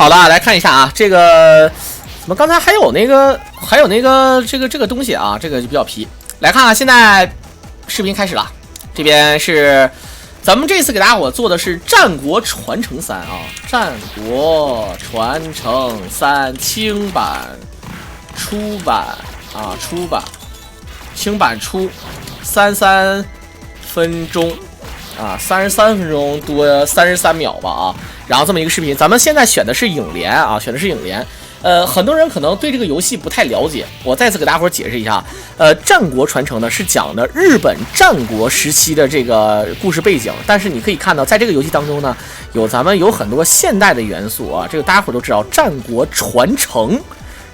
好的，来看一下啊，这个怎么刚才还有那个这个东西啊，这个就比较皮。来看看现在视频开始了，这边是咱们这次给大家伙做的是《战国传承3》啊，《战国传承3》轻版出版啊，轻版出33分钟啊，33分钟多33秒吧啊。然后这么一个视频，咱们现在选的是影联啊，很多人可能对这个游戏不太了解，我再次给大伙解释一下。战国传承呢是讲的日本战国时期的这个故事背景，但是你可以看到，在这个游戏当中呢，咱们有很多现代的元素啊，这个大家伙都知道，战国传承。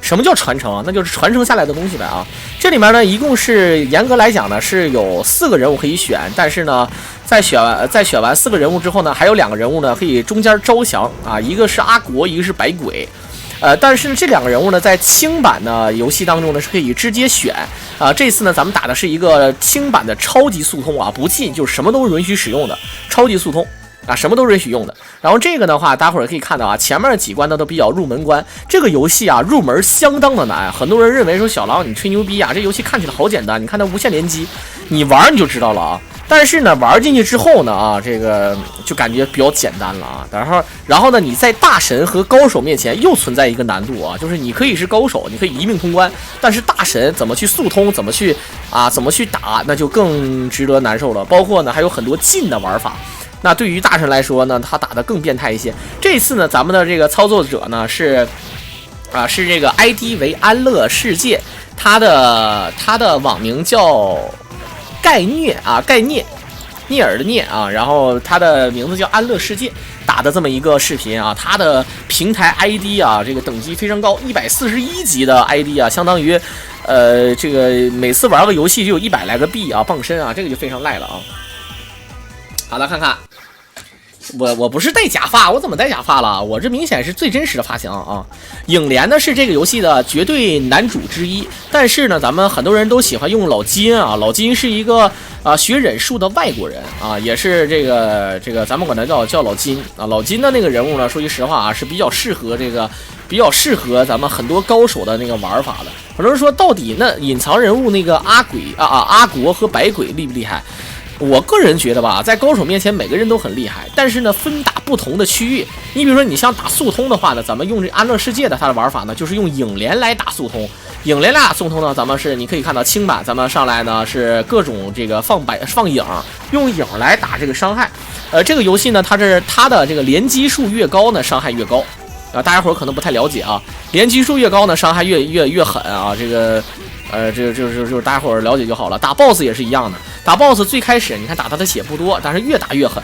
什么叫传承啊？那就是传承下来的东西呗啊！这里面呢，一共是严格来讲呢是有4个人物可以选，但是呢，在选完4个人物之后呢，还有2个人物呢可以中间招降啊，一个是阿国，一个是百鬼。但是这2个人物呢，在轻版的游戏当中呢是可以直接选啊。这次呢，咱们打的是一个轻版的超级速通啊，不进就是什么都允许使用的超级速通。啊，什么都允许用的。然后这个的话，大家伙儿可以看到啊，前面几关呢都比较入门关。这个游戏啊，入门相当的难。很多人认为说小狼你吹牛逼啊，这游戏看起来好简单，你看它无限连击，你玩你就知道了啊。但是呢，玩进去之后呢啊，这个就感觉比较简单了啊。然后呢，你在大神和高手面前又存在一个难度啊，就是你可以是高手，你可以一命通关，但是大神怎么去速通，怎么去打，那就更值得难受了。包括呢，还有很多近的玩法。那对于大神来说呢，他打得更变态一些。这次呢，咱们的这个操作者呢是这个 ID 为安乐世界，他的网名叫盖聂啊，聂耳的聂啊，然后他的名字叫安乐世界，打的这么一个视频啊，他的平台 ID 啊，这个等级非常高，141级的 ID 啊，相当于这个每次玩个游戏就有100来个币啊，傍身啊，这个就非常赖了啊。好了，看看。我不是戴假发，我怎么戴假发了？我这明显是最真实的发型啊！影联呢是这个游戏的绝对男主之一，但是呢，咱们很多人都喜欢用老金啊。老金是一个学忍术的外国人啊，也是这个咱们管他叫老金啊。老金的那个人物呢，说句实话啊，是比较适合咱们很多高手的那个玩法的。很多人说，到底那隐藏人物那个阿国和百鬼厉不厉害？我个人觉得吧，在高手面前每个人都很厉害，但是呢，分打不同的区域。你比如说，你像打速通的话呢，咱们用这安乐世界的它的玩法呢，就是用影联来打速通。影联来打速通呢，咱们是你可以看到轻版，咱们上来呢是各种这个放影，用影来打这个伤害。这个游戏呢，它的这个连击数越高呢，伤害越高啊。大家伙可能不太了解啊，连击数越高呢，伤害越狠啊。这个就是大家伙了解就好了。打 BOSS 也是一样的。打 BOSS 最开始你看打他的血不多，但是越打越狠。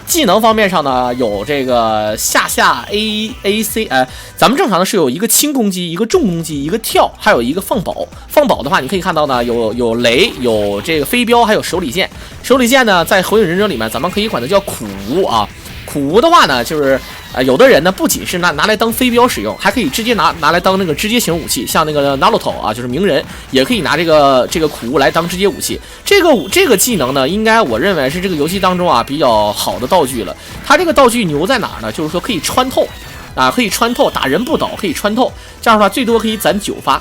技能方面上呢，有这个下 AAC， 咱们正常的是有一个轻攻击，一个重攻击，一个跳，还有一个放宝。放宝的话，你可以看到呢，有雷，有这个飞镖，还有手里剑。手里剑呢，在火影忍者里面，咱们可以管它叫苦无啊。苦无的话呢，就是有的人呢不仅是拿来当飞镖使用，还可以直接拿来当那个直接型武器，像那个 Naruto 啊，就是鸣人，也可以拿这个苦无来当直接武器。这个技能呢，应该我认为是这个游戏当中啊比较好的道具了。它这个道具牛在哪儿呢？就是说可以穿透啊，可以穿透，打人不倒可以穿透，这样的话最多可以攒9发。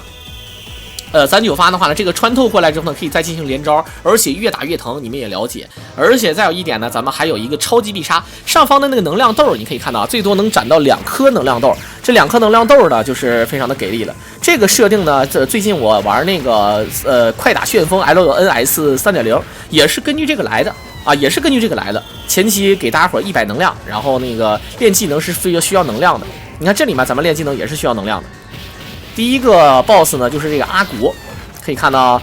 攒9发的话呢，这个穿透过来之后呢，可以再进行连招，而且越打越疼，你们也了解。而且再有一点呢，咱们还有一个超级必杀，上方的那个能量豆，你可以看到最多能攒到2颗能量豆，这2颗能量豆呢，就是非常的给力了。这个设定呢，最近我玩那个快打旋风 LNS 3.0 也是根据这个来的啊，前期给大家伙100能量，然后那个练技能是需要能量的。你看这里面咱们练技能也是需要能量的。第一个 BOSS 呢，就是这个阿国，可以看到，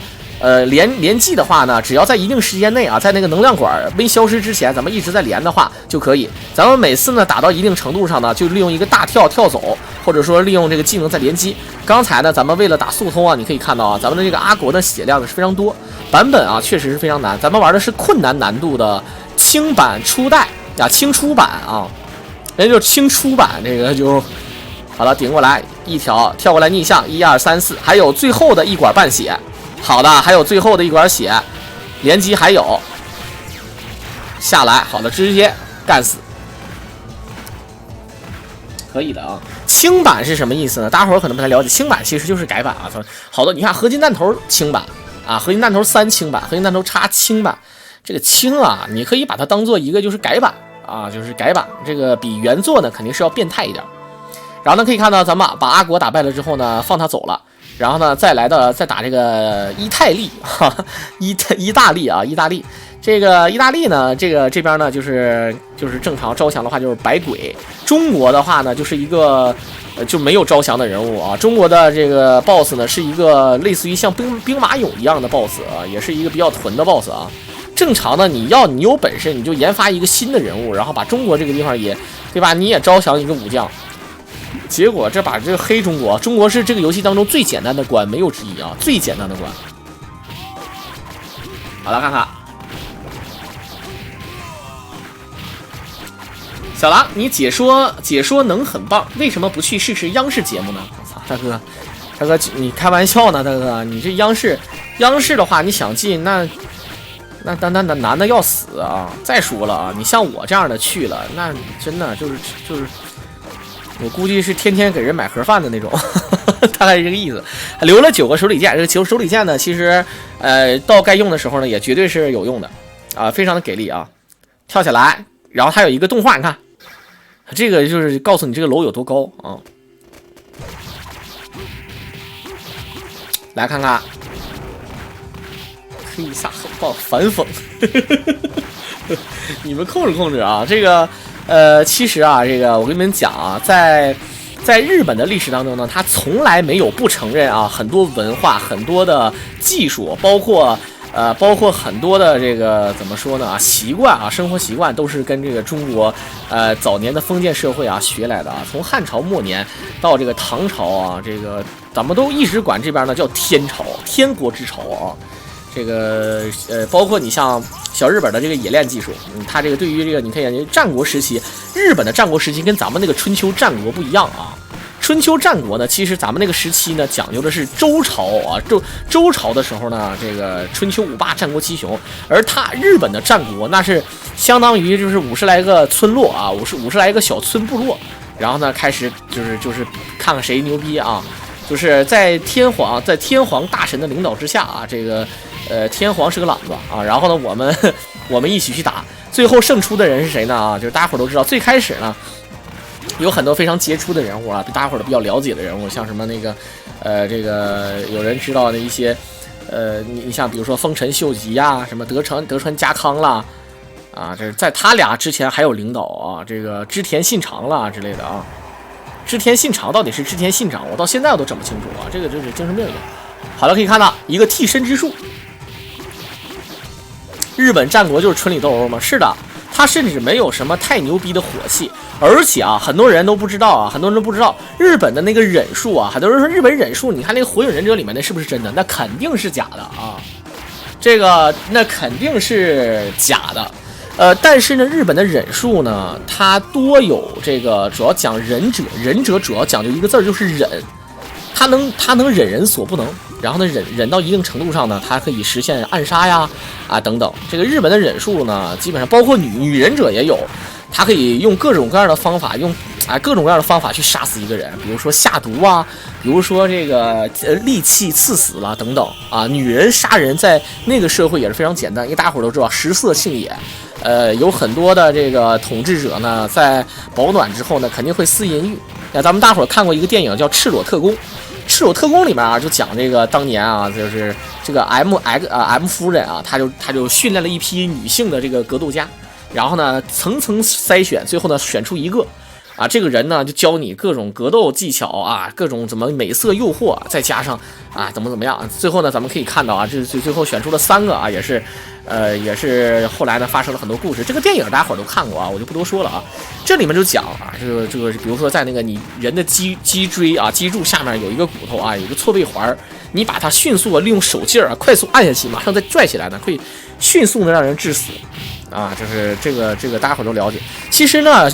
连技的话呢，只要在一定时间内啊，在那个能量管没消失之前，咱们一直在连的话就可以。咱们每次呢打到一定程度上呢，就利用一个大跳走，或者说利用这个技能再连击。刚才呢，咱们为了打速通啊，你可以看到啊，咱们的这个阿国的血量是非常多，版本啊确实是非常难。咱们玩的是困难难度的轻版初代啊，轻出版啊，人家就轻出版，这个就。好了，顶过来一条，跳过来逆向，1、2、3、4，还有最后的1管半血。好的，还有最后的1管血，连击还有下来，好的，直接干死。可以的啊。轻版是什么意思呢？大家伙可能不太了解，轻版其实就是改版啊。好多你看合金弹头轻版啊，合金弹头3轻版，合金弹头叉轻版。这个轻啊，你可以把它当做一个就是改版啊，就是改版。这个比原作呢肯定是要变态一点。然后呢可以看到咱们把阿国打败了之后呢，放他走了。然后呢再打这个意大利啊，意大利。这个意大利呢，这边呢就是正常招降的话就是百鬼，中国的话呢就是一个就没有招降的人物啊。中国的这个 BOSS 呢是一个类似于像兵马俑一样的 BOSS 啊，也是一个比较囤的 BOSS 啊。正常的你有本事你就研发一个新的人物，然后把中国这个地方也对吧，你也招降一个武将。结果这把这个黑中国是这个游戏当中最简单的关，没有之一啊，最简单的关。好了，看看。小狼，你解说能很棒，为什么不去试试央视节目呢？我操，大哥，你开玩笑呢，大哥，你这央视的话，你想进那难的要死啊！再说了啊，你像我这样的去了，那真的就是，我估计是天天给人买盒饭的那种，大概是这个意思。留了9个手里剑，这个手里剑呢，其实到该用的时候呢，也绝对是有用的啊，非常的给力啊！跳起来，然后还有一个动画，你看。这个就是告诉你这个楼有多高啊！来看看，黑撒狠爆反讽，你们控制啊！这个其实啊，这个我跟你们讲啊，在日本的历史当中呢，他从来没有不承认啊很多文化、很多的技术，包括很多的这个怎么说呢习惯啊，生活习惯都是跟这个中国早年的封建社会啊学来的啊。从汉朝末年到这个唐朝啊，这个咱们都一直管这边呢叫天朝，天国之朝啊。这个包括你像小日本的这个冶炼技术，它这个对于这个你可以研究战国时期，日本的战国时期跟咱们那个春秋战国不一样啊。春秋战国呢，其实咱们那个时期呢，讲究的是周朝啊，周朝的时候呢，这个春秋五霸、战国七雄，而日本的战国那是相当于就是50来个村落啊，50来个小村部落，然后呢开始就是看看谁牛逼啊，就是在天皇大神的领导之下啊，这个天皇是个懒子啊，然后呢我们一起去打，最后胜出的人是谁呢啊？就是大家伙都知道，最开始呢。有很多非常杰出的人物啊，大家伙都比较了解的人物，像什么那个，这个有人知道的一些，你像比如说丰臣秀吉呀，什么德川家康啦，啊，这在他俩之前还有领导啊，这个织田信长啦之类的啊。织田信长到底是织田信长，我到现在我都整不清楚啊，这个就是精神病一样。好了，可以看到一个替身之术，日本战国就是春里斗欧吗？是的。他甚至没有什么太牛逼的火器，而且啊，很多人都不知道日本的那个忍术啊，很多人说日本忍术，你看那个火影忍者里面那是不是真的？那肯定是假的啊，这个那肯定是假的。但是呢，日本的忍术呢，它多有这个主要讲忍者主要讲究一个字儿，就是忍，他能忍人所不能。然后呢，忍到一定程度上呢，它可以实现暗杀呀，啊等等。这个日本的忍术呢，基本上包括女忍者也有，它可以用各种各样的方法，各种各样的方法去杀死一个人，比如说下毒啊，比如说这个利器刺死了等等啊。女人杀人在那个社会也是非常简单，因为大家伙都知道食色性也。有很多的这个统治者呢，在保暖之后呢，肯定会私淫欲。那咱们大伙看过一个电影叫《赤裸特工》。赤裸特工里面啊，就讲这个当年啊，就是这个 M 夫人啊，她就训练了一批女性的这个格斗家，然后呢层层筛选，最后呢选出一个啊，这个人呢就教你各种格斗技巧啊，各种怎么美色诱惑，再加上啊怎么样，最后呢咱们可以看到啊，这最后选出了3个啊，也是后来呢发生了很多故事。这个电影大家伙都看过啊，我就不多说了啊。这里面就讲啊，这个比如说在那个你人的脊椎啊，脊柱下面有一个骨头啊，有一个错位环，你把它迅速的利用手劲儿啊，快速按下去，马上再拽起来呢，可以迅速的让人致死。啊，就是这个大家伙都了解。其实呢，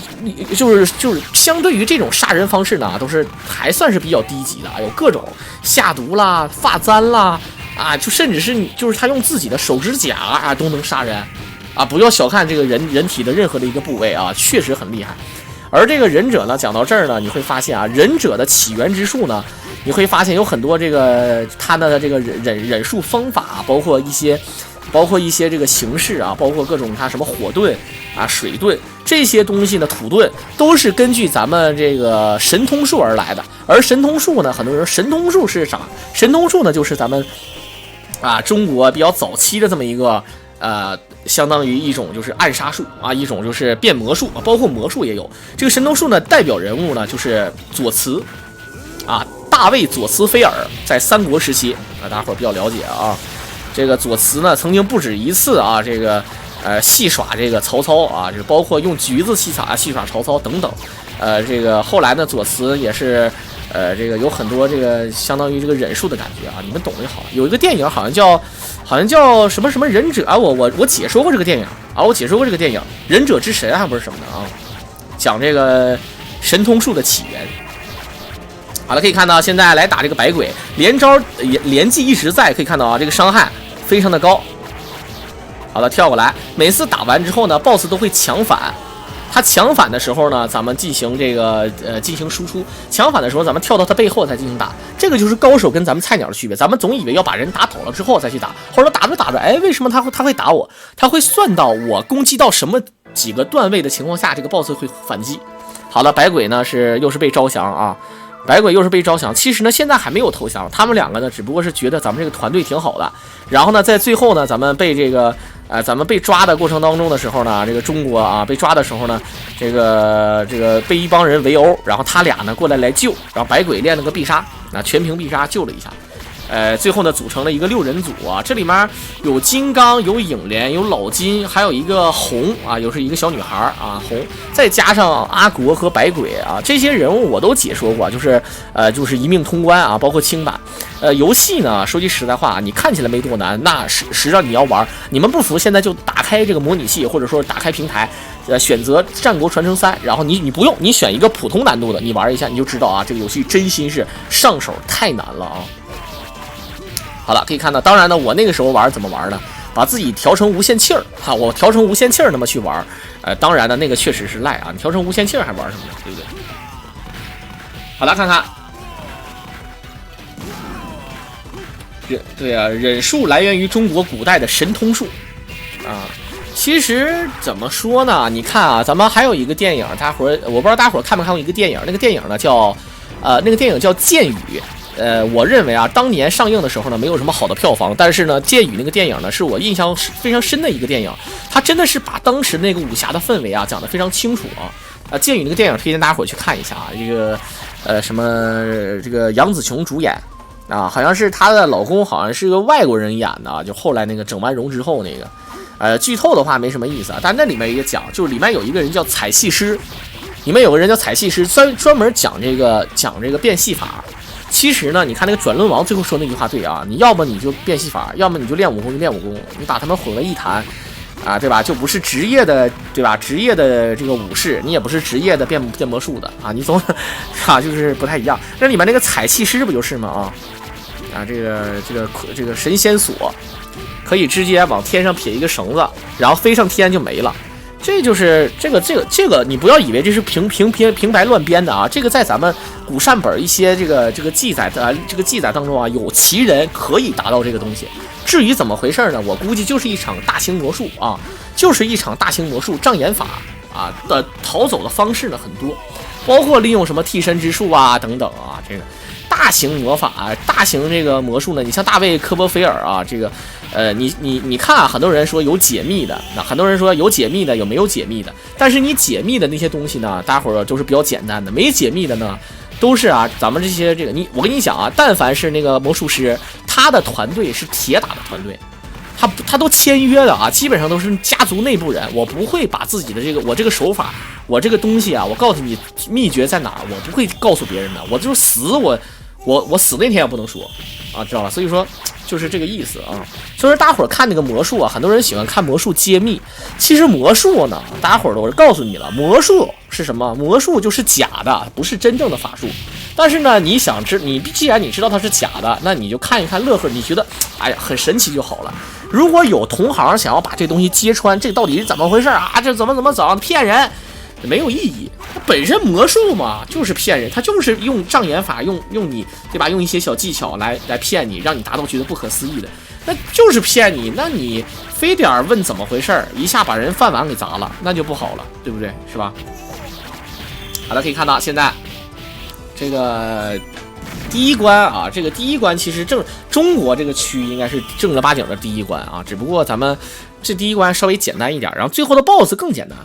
就是相对于这种杀人方式呢，都是还算是比较低级的，有各种下毒啦、发簪啦，啊，就甚至是就是他用自己的手指甲啊都能杀人，啊，不要小看这个人体的任何的一个部位啊，确实很厉害。而这个忍者呢，讲到这儿呢，你会发现啊，忍者的起源之术呢，你会发现有很多这个他的这个忍术方法，包括一些这个形式啊，包括各种他什么火遁啊、水遁这些东西呢，土遁都是根据咱们这个神通术而来的。而神通术呢，很多人说神通术是啥？神通术呢，就是咱们中国比较早期的这么一个相当于一种就是暗杀术啊，一种就是变魔术啊，包括魔术也有。这个神通术呢，代表人物呢就是左慈啊，大卫左慈菲尔，在三国时期啊，大伙儿比较了解啊。这个左慈呢，曾经不止一次啊，这个戏耍这个曹操啊，这包括用橘子戏耍曹操等等。这个后来呢，左慈也是这个有很多这个相当于这个忍术的感觉啊，你们懂就好。有一个电影好像叫什么什么忍者啊，我解说过这个电影啊，忍者之神还不是什么的啊，讲这个神通术的起源。好了，可以看到现在来打这个百鬼，连技一直在，可以看到啊，这个伤害非常的高。好了，跳过来，每次打完之后呢 ，BOSS 都会强反。他强反的时候呢，咱们进行这个进行输出；强反的时候，咱们跳到他背后再进行打。这个就是高手跟咱们菜鸟的区别。咱们总以为要把人打倒了之后再去打，或者打着，哎，为什么他会打我？他会算到我攻击到什么几个段位的情况下，这个 BOSS 会反击。好了，百鬼呢又是被招降啊。百鬼又是被招降，其实呢现在还没有投降，他们两个呢只不过是觉得咱们这个团队挺好的，然后呢在最后呢咱们被抓的过程当中的时候呢，这个中国啊被抓的时候呢，这个被一帮人围殴，然后他俩呢过来救，然后百鬼练了个必杀，全屏必杀救了一下。最后呢组成了一个6人组啊，这里面有金刚、有影莲、有老金，还有一个红啊，又是一个小女孩啊，红，再加上阿国和百鬼啊，这些人物我都解说过，就是一命通关啊，包括轻版。游戏呢，说句实在话，你看起来没多难，那实际上你要玩，你们不服现在就打开这个模拟器，或者说打开平台，选择《战国传承3》，然后你不用，你选一个普通难度的，你玩一下你就知道啊，这个游戏真心是上手太难了啊。好了，可以看到，当然呢，我那个时候玩怎么玩呢？把自己调成无限气儿哈，我调成无限气儿那么去玩，当然呢，那个确实是赖啊，你调成无限气儿还玩什么呢？对不对？好了，看看，忍术来源于中国古代的神通术啊。其实怎么说呢？你看啊，咱们还有一个电影，我不知道大伙看没看过一个电影，那个电影呢叫《剑雨》。我认为啊，当年上映的时候呢，没有什么好的票房，但是呢，《剑雨》那个电影呢，是我印象非常深的一个电影，它真的是把当时那个武侠的氛围啊讲得非常清楚啊。《剑雨》那个电影推荐大家伙去看一下啊，这个这个杨紫琼主演啊，好像是她的老公好像是个外国人演的啊，就后来那个整完容之后那个，剧透的话没什么意思啊，但那里面也讲，就是里面有一个人叫彩戏师，里面有个人叫彩戏师，专门讲这个变戏法。其实呢，你看那个转轮王最后说那句话对啊，你要么你就变戏法，要么你就练武功，你把他们混为一谈啊，对吧？就不是职业的，对吧？职业的这个武士，你也不是职业的变魔术的啊，你总就是不太一样。那里面那个彩气师不就是吗？这个神仙锁可以直接往天上撇一个绳子，然后飞上天就没了。这就是这个，你不要以为这是平白乱编的啊！这个在咱们古善本一些这个记载当中啊，有其人可以达到这个东西。至于怎么回事呢？我估计就是一场大型魔术啊，障眼法啊的逃走的方式呢很多，包括利用什么替身之术啊等等啊，这个大型魔法、大型这个魔术呢，你像大卫科波菲尔啊，这个。你看啊，很多人说有解密的，那很多人说有解密的，有没有解密的？但是你解密的那些东西呢，大伙儿都是比较简单的，没解密的呢，都是啊，咱们这些我跟你讲啊，但凡是那个魔术师，他的团队是铁打的团队，他都签约的啊，基本上都是家族内部人，我不会把自己的我这个手法，我这个东西啊，我告诉你秘诀在哪儿，我不会告诉别人的，我就是死我死那天也不能说啊，知道吧？所以说。就是这个意思啊，所以说大伙儿看那个魔术啊，很多人喜欢看魔术揭秘。其实魔术呢，大伙儿我告诉你了，魔术是什么？魔术就是假的，不是真正的法术。但是呢，你既然你知道它是假的，那你就看一看乐呵，你觉得哎呀很神奇就好了。如果有同行想要把这东西揭穿，这到底是怎么回事啊？这怎么骗人？没有意义。本身魔术嘛，就是骗人，他就是用障眼法，用你对吧？用一些小技巧来骗你，让你达到觉得不可思议的，那就是骗你。那你非得问怎么回事，一下把人饭碗给砸了，那就不好了，对不对？是吧？好了，可以看到现在这个第一关啊，这个第一关其实中国这个区应该是正儿八经的第一关啊，只不过咱们这第一关稍微简单一点，然后最后的 BOSS 更简单。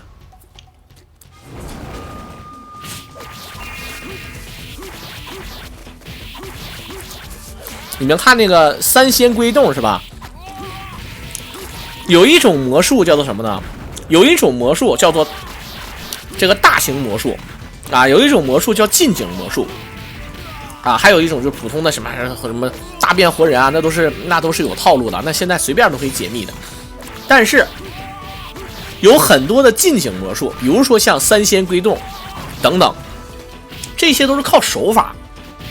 你们看那个三仙归洞是吧？有一种魔术叫做什么呢？有一种魔术叫做这个大型魔术啊，有一种魔术叫近景魔术啊，还有一种就是普通的什么大变活人啊，那都是有套路的，那现在随便都可以解密的。但是有很多的近景魔术，比如说像三仙归洞等等，这些都是靠手法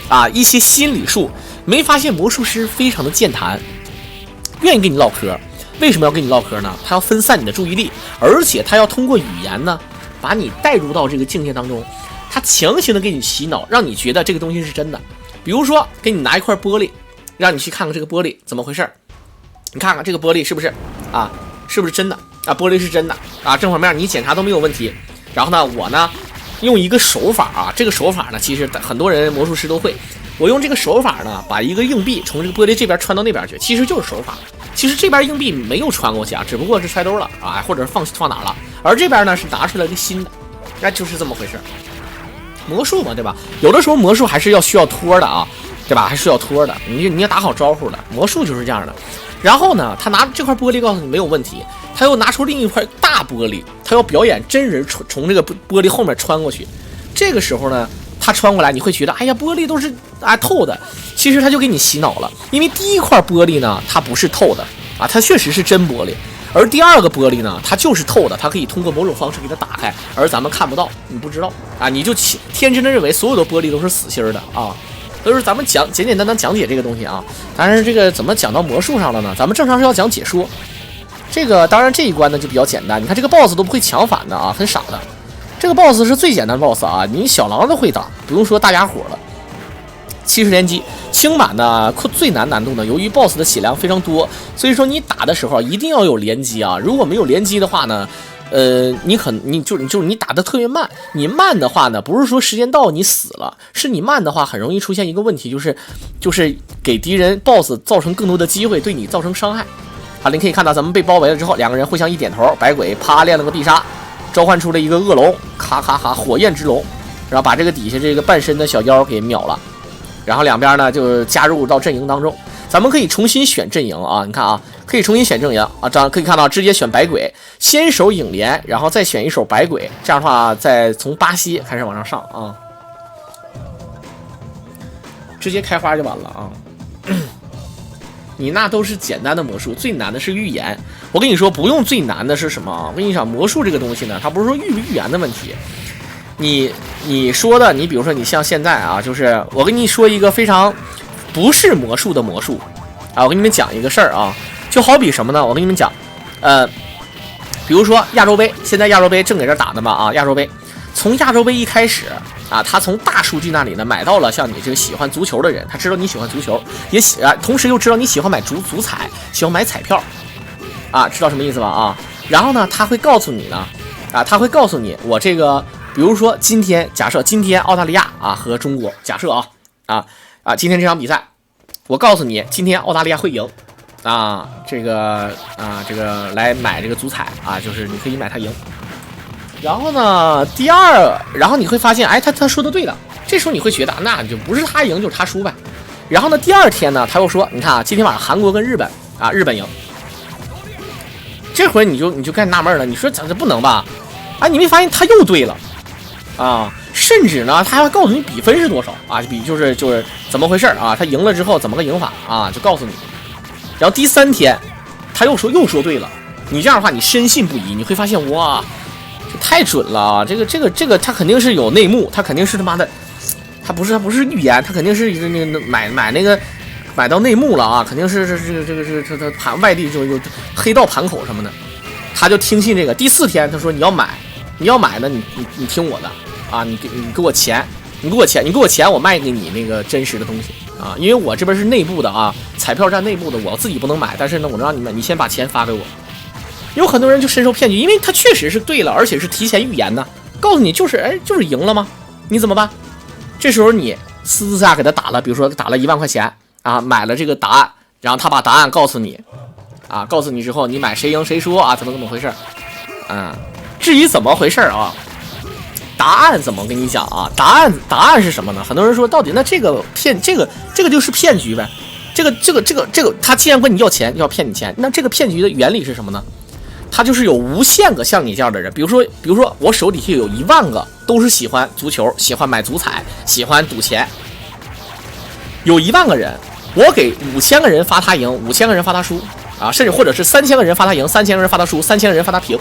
啊，一些心理术。没发现魔术师非常的健谈，愿意跟你唠嗑。为什么要跟你唠嗑呢？他要分散你的注意力，而且他要通过语言呢，把你带入到这个境界当中。他强行的给你洗脑，让你觉得这个东西是真的。比如说，给你拿一块玻璃，让你去看看这个玻璃怎么回事。你看看这个玻璃是不是啊？是不是真的啊？玻璃是真的啊，正反面你检查都没有问题。然后呢，我呢用一个手法啊，这个手法呢，其实很多人魔术师都会。我用这个手法呢，把一个硬币从这个玻璃这边穿到那边去，其实就是手法。其实这边硬币没有穿过去啊，只不过是揣兜了啊，或者是放哪了。而这边呢是拿出来的新的，那就是这么回事。魔术嘛，对吧？有的时候魔术还是需要托的啊，对吧？还是要托的，你要打好招呼的。魔术就是这样的。然后呢，他拿这块玻璃告诉你没有问题，他又拿出另一块大玻璃，他要表演真人从这个玻璃后面穿过去。这个时候呢，他穿过来，你会觉得，哎呀，玻璃都是透的。其实他就给你洗脑了，因为第一块玻璃呢，它不是透的啊，它确实是真玻璃。而第二个玻璃呢，它就是透的，它可以通过某种方式给它打开，而咱们看不到，你不知道啊，你就天真的认为所有的玻璃都是死心的啊。都是咱们简简单单讲解这个东西啊。当然，这个怎么讲到魔术上了呢？咱们正常是要讲解说。这个当然这一关呢就比较简单，你看这个 BOSS 都不会抢反的啊，很傻的。这个 BOSS 是最简单的 BOSS 啊，你小狼都会打，不用说大家伙了。70连击，轻版的最难度呢，由于 BOSS 的血量非常多，所以说你打的时候一定要有连击啊。如果没有连击的话呢，你打的特别慢。你慢的话呢，不是说时间到你死了，是你慢的话很容易出现一个问题，就是给敌人 BOSS 造成更多的机会，对你造成伤害。好，你可以看到咱们被包围了之后，两个人互相一点头，百鬼啪练了个必杀，召唤出了一个恶龙，咔咔咔火焰之龙，然后把这个底下这个半身的小妖给秒了。然后两边呢就加入到阵营当中，咱们可以重新选阵营啊，你看啊，可以重新选阵营啊，这样可以看到直接选百鬼，先手影莲，然后再选一手百鬼，这样的话再从巴西开始往上上啊，直接开花就完了啊。你那都是简单的魔术，最难的是预言。我跟你说，不用最难的是什么啊？我跟你讲，魔术这个东西呢，它不是说预不预言的问题。你说的，你比如说你像现在啊，就是我跟你说一个非常不是魔术的魔术啊，我跟你们讲一个事儿啊，就好比什么呢？我跟你们讲，比如说亚洲杯，现在亚洲杯正给这打的嘛啊，亚洲杯从亚洲杯一开始啊，他从大数据那里呢买到了像你这个喜欢足球的人，他知道你喜欢足球，也同时又知道你喜欢买足彩，喜欢买彩票啊，知道什么意思吧啊？然后呢，他会告诉你呢啊，他会告诉你我这个。比如说今天，假设今天澳大利亚啊和中国，假设今天这场比赛，我告诉你，今天澳大利亚会赢啊，这个来买这个足彩啊，就是你可以买它赢。然后呢，然后你会发现，哎，他说的对了，这时候你会觉得那就不是他赢就是他输呗。然后呢，第二天呢，他又说，你看啊，今天晚上韩国跟日本啊，日本赢。这回你就该纳闷了，你说这不能吧？啊，你没发现他又对了？啊，甚至呢，他还会告诉你比分是多少啊，就是怎么回事啊？他赢了之后怎么个赢法啊？就告诉你。然后第三天，他又说对了。你这样的话，你深信不疑，你会发现哇，这太准了啊！这个，他肯定是有内幕，他肯定是他妈的，他不是预言，他肯定是那个买到内幕了啊！肯定是他盘外地就黑道盘口什么的，他就听信这个。第四天他说你要买。你要买呢，你听我的啊，你给我钱，你给我钱，我卖给你那个真实的东西啊，因为我这边是内部的啊，彩票站内部的，我自己不能买，但是呢，我让你买，你先把钱发给我。有很多人就深受骗局，因为他确实是对了，而且是提前预言呢，告诉你就是就是赢了吗？你怎么办？这时候你私下给他打了，比如说打了1万块钱啊，买了这个答案，然后他把答案告诉你啊，告诉你之后，你买谁赢谁输啊，怎么回事？至于怎么回事啊？答案怎么跟你讲啊？答案是什么呢？很多人说到底那这个就是骗局呗。这个，他既然管你要钱，要骗你钱，那这个骗局的原理是什么呢？他就是有无限个像你这样的人，比如说我手底下有1万个都是喜欢足球、喜欢买足彩、喜欢赌钱，有1万个人，我给5000个人发他赢，5000个人发他输啊，甚至或者是3000个人发他赢，3000个人发他输，3000个人发他平。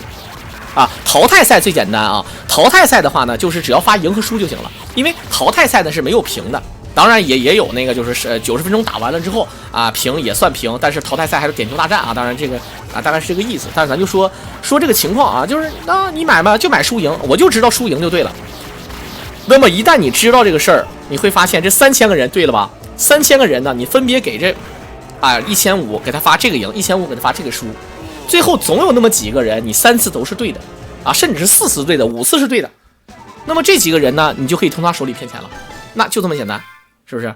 啊，淘汰赛最简单啊！淘汰赛的话呢，就是只要发赢和输就行了，因为淘汰赛呢是没有平的，当然也有那个就是90分钟打完了之后啊，平也算平，但是淘汰赛还是点球大战啊，当然这个啊大概是这个意思，但是咱就说这个情况啊，就是那你买吧，就买输赢，我就知道输赢就对了。那么一旦你知道这个事儿，你会发现这3000个人对了吧？3000个人呢，你分别给这1500给他发这个赢，1500给他发这个输。最后总有那么几个人，你3次都是对的啊，甚至是4次对的，5次是对的。那么这几个人呢，你就可以从他手里骗钱了，那就这么简单，是不是？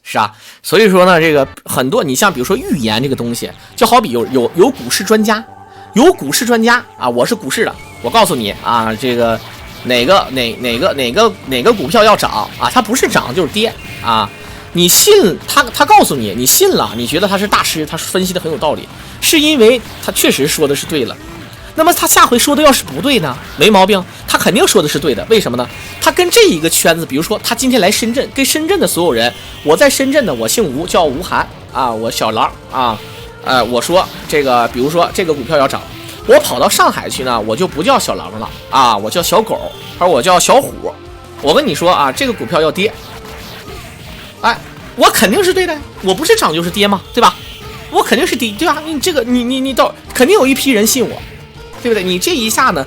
是啊，所以说呢，这个很多，你像比如说预言这个东西，就好比有股市专家，啊，我是股市的，我告诉你啊，这个哪个股票要涨啊，它不是涨就是跌啊。你信他告诉你，你信了，你觉得他是大师，他分析的很有道理，是因为他确实说的是对了。那么他下回说的要是不对呢，没毛病，他肯定说的是对的。为什么呢？他跟这一个圈子，比如说他今天来深圳，跟深圳的所有人，我在深圳呢，我姓吴，叫吴涵啊，我小狼啊，我说这个，比如说这个股票要涨，我跑到上海去呢，我就不叫小狼了啊，我叫小狗，或者我叫小虎。我跟你说啊，这个股票要跌。我肯定是对的，我不是涨就是跌嘛，对吧？我肯定是低，对吧？你这个你到肯定有一批人信我，对不对？你这一下呢，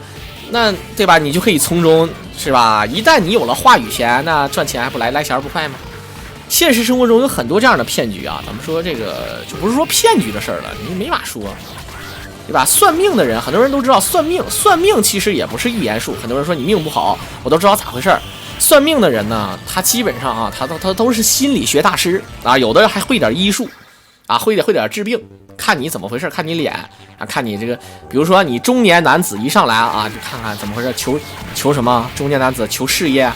那对吧？你就可以从中是吧？一旦你有了话语权，那赚钱还不来钱不快吗？现实生活中有很多这样的骗局啊，咱们说这个就不是说骗局的事儿了，你没法说，对吧？算命的人，很多人都知道算命其实也不是预言术，很多人说你命不好，我都知道咋回事儿。算命的人呢，他基本上啊，他都是心理学大师啊，有的人还会点医术啊，会点治病，看你怎么回事，看你脸啊，看你这个，比如说你中年男子一上来啊，就看看怎么回事，求什么？中年男子求事业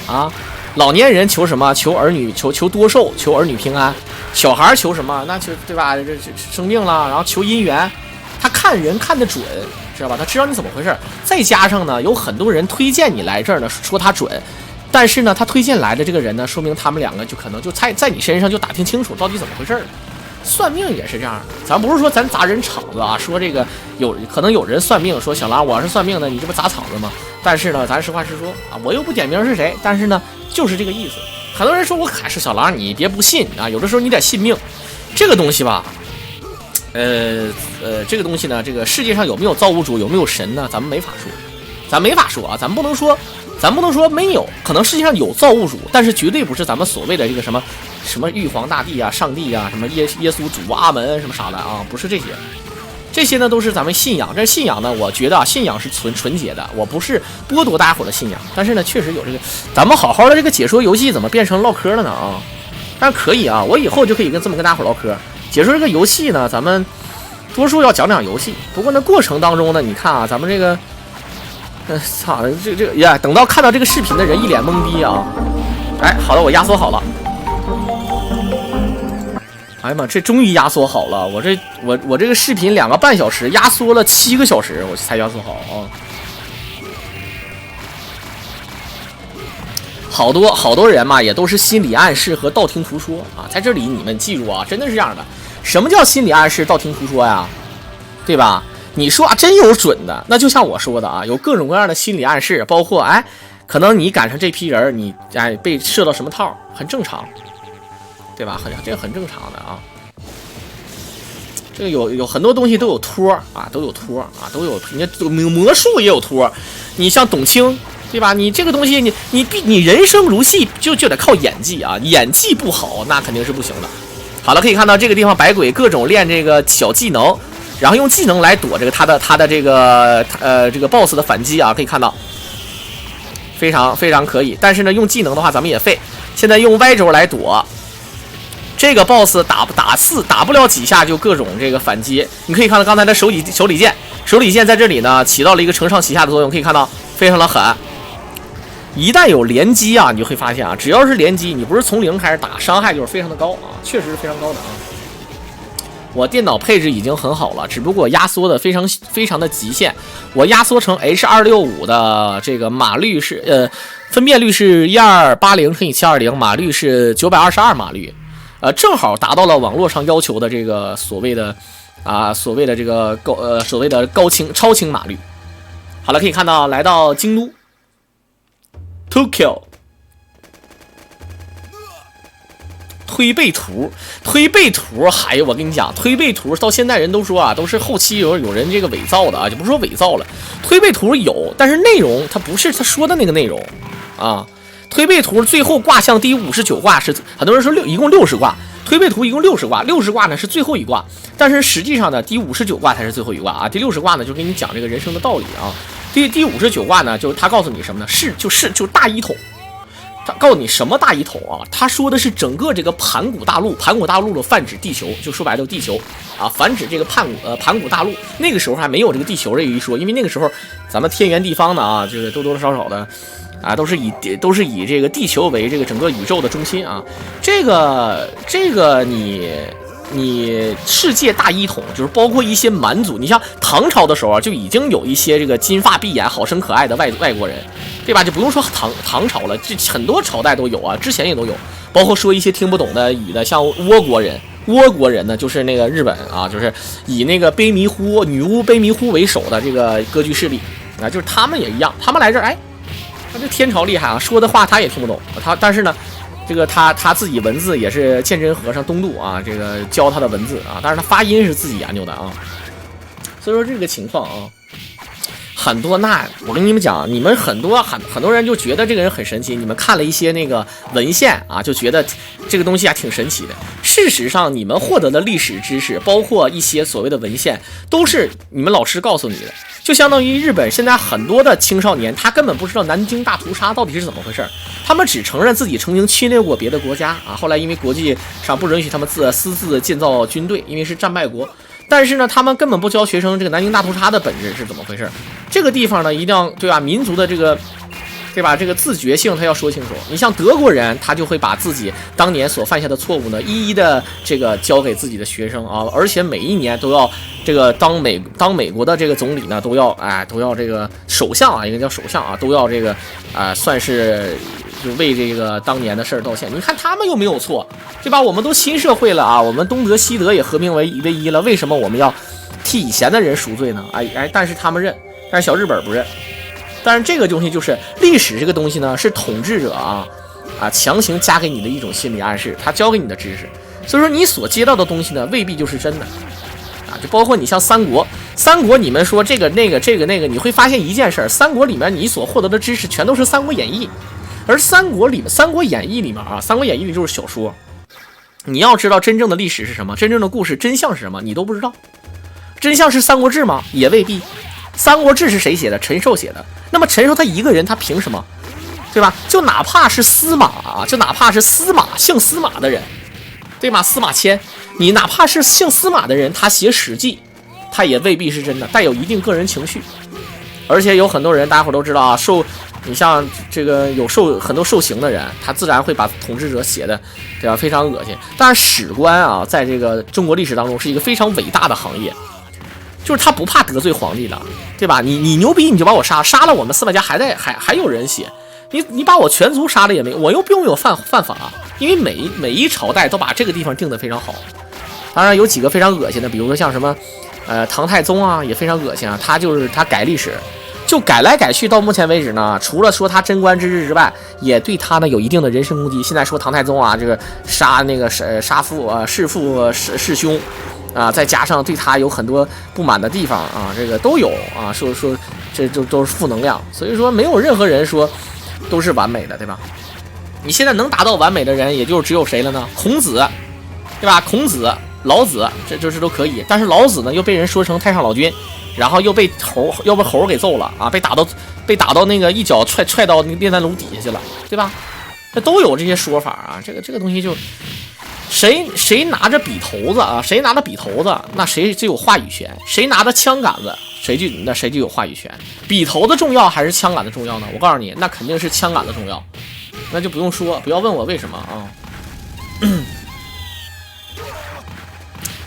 啊，老年人求什么？求儿女，求多寿，求儿女平安。小孩求什么？那就对吧？这生病了，然后求姻缘。他看人看得准，知道吧？他知道你怎么回事。再加上呢，有很多人推荐你来这儿呢，说他准，但是呢，他推荐来的这个人呢，说明他们两个就可能就在你身上就打听清楚到底怎么回事。算命也是这样的，咱不是说咱砸人场子啊，说这个可能有人算命说小狼我是算命的，你这不砸场子吗？但是呢，咱实话实说啊，我又不点名是谁，但是呢，就是这个意思。很多人说我可是小狼，你别不信啊，有的时候你得信命，这个东西吧。这个东西呢，这个世界上有没有造物主，有没有神呢？咱们没法说啊，咱们不能说没有，可能世界上有造物主，但是绝对不是咱们所谓的这个什么玉皇大帝啊、上帝啊、什么耶稣主、阿门什么啥的啊，不是这些。这些呢都是咱们信仰，这信仰呢，我觉得啊，信仰是纯洁的，我不是剥夺大家伙的信仰，但是呢，确实有这个，咱们好好的这个解说游戏怎么变成唠嗑了呢啊？但是可以啊，我以后就可以跟大家伙唠嗑。解说这个游戏呢，咱们多数要讲游戏。不过呢，过程当中呢，你看啊，咱们这个，这呀，等到看到这个视频的人一脸懵逼啊！哎，好了，我压缩好了。哎呀妈，这终于压缩好了！我这个视频2个半小时，压缩了7个小时，我才压缩好啊。好多人嘛，也都是心理暗示和道听途说啊。在这里你们记住啊，真的是这样的。什么叫心理暗示、道听途说呀？对吧？你说啊，真有准的，那就像我说的啊，有各种各样的心理暗示，包括可能你赶上这批人，你被设到什么套，很正常，对吧？这个很正常的啊。这个有很多东西都有托啊，都有托啊，都有，人家魔术也有托。你像董卿，对吧？你这个东西，你人生如戏，就得靠演技啊，演技不好那肯定是不行的。好了，可以看到这个地方百鬼各种练这个小技能，然后用技能来躲这个他的这个这个 BOSS 的反击啊，可以看到非常可以。但是呢，用技能的话咱们也废，现在用 Y 轴来躲。这个 boss 打不了几下就各种这个反击，你可以看到刚才的手里剑在这里呢起到了一个承上启下的作用，可以看到非常的狠。一旦有连击啊，你就会发现啊，只要是连击，你不是从零开始打，伤害就是非常的高啊，确实是非常高的啊。我电脑配置已经很好了，只不过压缩的非常的极限，我压缩成 H265 的这个码率是分辨率是1280×720，马力是922马力。正好达到了网络上要求的这个所谓的这个超轻码率。好了，可以看到来到京都 Tokyo 推背图，还有我跟你讲，推背图到现在人都说啊，都是后期有人这个伪造的啊，就不是说伪造了，推背图有，但是内容它不是他说的那个内容啊。推背图最后卦象第59卦是很多人说一共60卦，推背图一共60卦，60卦呢是最后一卦，但是实际上呢第59卦才是最后一卦啊。第60卦呢就给你讲这个人生的道理啊。第59卦呢就是他告诉你什么呢？就是大一统。他告诉你什么大一统啊？他说的是整个这个盘古大陆的泛指地球，就说白了地球啊，泛指这个盘古大陆。那个时候还没有这个地球这一说，因为那个时候咱们天圆地方的啊，这个多多少少的啊，都是以这个地球为这个整个宇宙的中心啊。这个你世界大一统，就是包括一些蛮族，你像唐朝的时候啊，就已经有一些这个金发碧眼、好生可爱的外国人，对吧？就不用说唐朝了，这很多朝代都有啊，之前也都有，包括说一些听不懂的语的，像倭国人呢，就是那个日本啊，就是以那个女巫卑弥呼为首的这个割据势力啊，就是他们也一样，他们来这儿，哎，这天朝厉害啊，说的话他也听不懂，但是呢。这个他自己文字也是鉴真和尚东渡啊，这个教他的文字啊，但是他发音是自己研究的啊，所以说这个情况啊，很多我跟你们讲，你们很多人就觉得这个人很神奇，你们看了一些那个文献啊，就觉得这个东西啊挺神奇的。事实上，你们获得的历史知识，包括一些所谓的文献，都是你们老师告诉你的。就相当于日本现在很多的青少年，他根本不知道南京大屠杀到底是怎么回事，他们只承认自己曾经侵略过别的国家啊。后来因为国际上不允许他们私自建造军队，因为是战败国。但是呢，他们根本不教学生这个南京大屠杀的本质是怎么回事。这个地方呢，一定要对吧？民族的这个，对吧？这个自觉性他要说清楚。你像德国人，他就会把自己当年所犯下的错误呢，一一的这个交给自己的学生啊，而且每一年都要这个当美国的这个总理呢，都要这个首相啊，应该叫首相啊，都要这个算是。就为这个当年的事儿道歉，你看他们又没有错，对吧？我们都新社会了啊，我们东德西德也合并为一了，为什么我们要替以前的人赎罪呢？但是他们认，但是小日本不认。但是这个东西就是历史这个东西呢，是统治者强行加给你的一种心理暗示，他教给你的知识，所以说你所接到的东西呢，未必就是真的啊。就包括你像三国，你们说这个那个，你会发现一件事，三国里面你所获得的知识全都是《三国演义》。而《三国演义》里面啊，《三国演义》里就是小说。你要知道真正的历史是什么，真正的故事真相是什么，你都不知道。真相是《三国志》吗？也未必。《三国志》是谁写的？陈寿写的。那么陈寿他一个人，他凭什么？对吧？就哪怕是姓司马的人，对吗？司马迁，你哪怕是姓司马的人，他写《史记》，他也未必是真的，带有一定个人情绪。而且有很多人，大家伙都知道啊，你像这个很多受刑的人，他自然会把统治者写的，对吧？非常恶心。但是史官啊，在这个中国历史当中是一个非常伟大的行业，就是他不怕得罪皇帝的，对吧？你牛逼你就把我杀了，我们司马家还有人写，你把我全族杀了也没，我又并没有犯法，因为每一朝代都把这个地方定得非常好。当然有几个非常恶心的，比如说像什么唐太宗啊，也非常恶心啊，他改历史。就改来改去，到目前为止呢，除了说他贞观之治之外，也对他呢有一定的人身攻击。现在说唐太宗啊，这个杀那个弑父弑兄，啊，再加上对他有很多不满的地方啊，这个都有啊，说这都是负能量，所以说没有任何人说都是完美的，对吧？你现在能达到完美的人，也就只有谁了呢？孔子，对吧？孔子、老子，这都可以。但是老子呢，又被人说成太上老君，然后又被猴给揍了啊，被打到那个一脚踹到那个炼丹炉底下去了，对吧？这都有这些说法啊。这个东西就谁拿着笔头子啊，谁拿着笔头子，那谁就有话语权；谁拿着枪杆子，谁就有话语权。笔头子重要还是枪杆子重要呢？我告诉你，那肯定是枪杆子重要。那就不用说，不要问我为什么啊。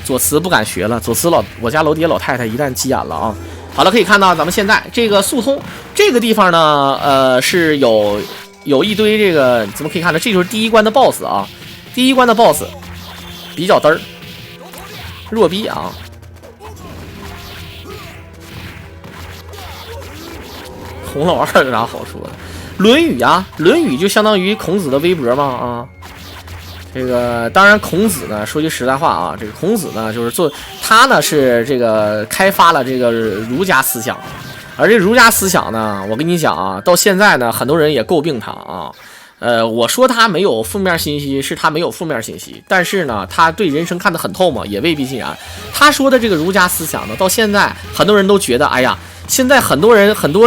左慈不敢学了，左慈我家楼底下老太太一旦急眼了啊。好了，可以看到咱们现在这个速通这个地方呢，是有一堆这个，咱们可以看到，这就是第一关的 BOSS 啊。第一关的 BOSS 比较嘚儿，弱逼啊。洪老二有啥好说的？论语啊，论语就相当于孔子的微博嘛啊。这个当然，孔子呢，说句实在话啊，这个孔子呢，就是他呢是这个开发了这个儒家思想，而这儒家思想呢，我跟你讲啊，到现在呢，很多人也诟病他啊。我说他没有负面信息，是他没有负面信息，但是呢，他对人生看得很透嘛，也未必尽然。他说的这个儒家思想呢，到现在很多人都觉得，哎呀，现在很多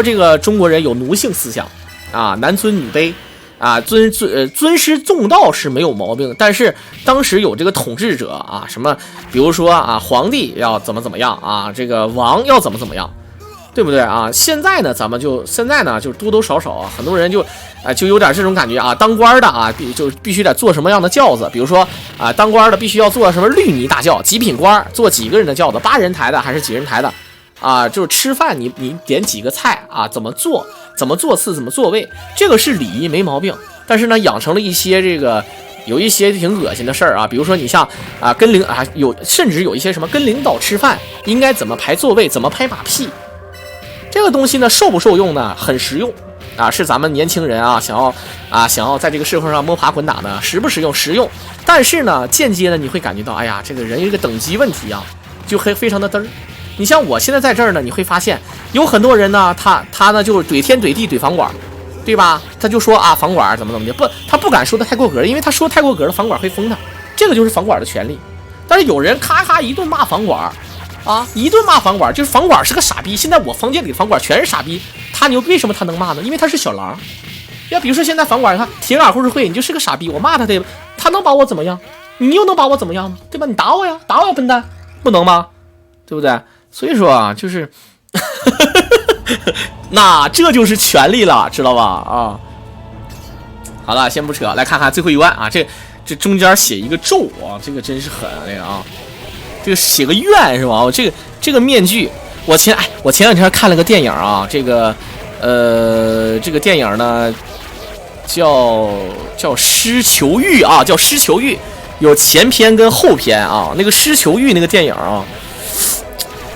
这个中国人有奴性思想。啊，男尊女卑，啊，尊师重道是没有毛病，但是当时有这个统治者啊，什么，比如说啊，皇帝要怎么样啊，这个王要怎么样，对不对啊？现在呢，就多多少少啊，很多人就有点这种感觉啊，当官的啊，必须得坐什么样的轿子，比如说啊，当官的必须要坐什么绿泥大轿，极品官，坐几个人的轿子，8人台的还是几人台的啊？就是吃饭你点几个菜啊，怎么做次，怎么座位，这个是礼仪没毛病。但是呢，养成了一些有一些挺恶心的事儿啊，比如说你像啊甚至有一些什么跟领导吃饭应该怎么排座位，怎么拍马屁，这个东西呢受不受用呢？很实用啊，是咱们年轻人啊想要在这个社会上摸爬滚打呢，实不实用？实用。但是呢，间接的你会感觉到，哎呀，这个人这个等级问题啊，就非常的嘚儿。你像我现在在这儿呢，你会发现有很多人呢，他呢就是怼天怼地怼房管，对吧？他就说啊，房管怎么的，他不敢说的太过格，因为他说太过格了，房管会封他，这个就是房管的权利。但是有人咔一顿骂房管啊，一顿骂房管，就是房管是个傻逼。现在我房间里的房管全是傻逼，他牛，为什么他能骂呢？因为他是小狼。要比如说现在房管，他铁杆护士会，你就是个傻逼，我骂他对吧？他能把我怎么样？你又能把我怎么样呢？对吧？你打我呀，笨蛋，不能吗？对不对？所以说啊，就是那这就是权利了，知道吧？啊，好了，先不扯，来看看最后一关啊，这中间写一个咒啊，这个真是狠那个啊，这个写个愿是吧？这个面具，我前两天看了个电影啊，这个电影呢叫狮求玉啊，叫狮求玉，有前篇跟后篇啊，那个狮求玉那个电影啊。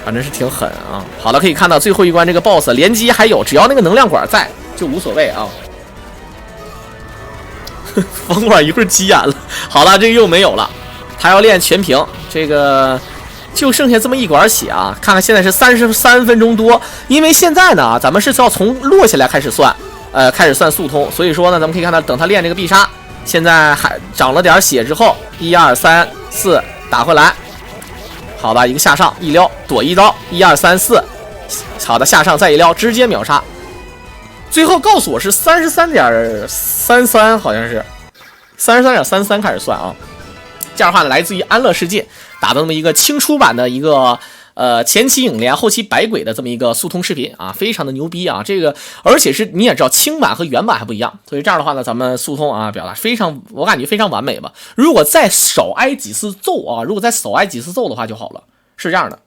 反正是挺狠啊！好了，可以看到最后一关这个 BOSS 连击还有，只要那个能量管在就无所谓啊。房管一会儿急眼了，好了，这个又没有了，他要练全屏，这个就剩下这么一管血啊！看看现在是33分钟多，因为现在呢，咱们是要从落下来开始算，开始算速通，所以说呢，咱们可以看到，等他练这个必杀，现在还长了点血之后，1、2、3、4打回来。好的，一个下上一撩躲一刀，1、2、3、4，好的下上再一撩，直接秒杀。最后告诉我是33.33，好像是33.33开始算啊。这样的话呢，来自于安乐世界打的那么一个轻出版的一个前期影联后期百鬼的这么一个速通视频啊，非常的牛逼啊！这个而且是你也知道轻版和原版还不一样，所以这样的话呢，咱们速通啊表达非常，我感觉非常完美吧。如果再少挨几次揍啊，的话就好了，是这样的。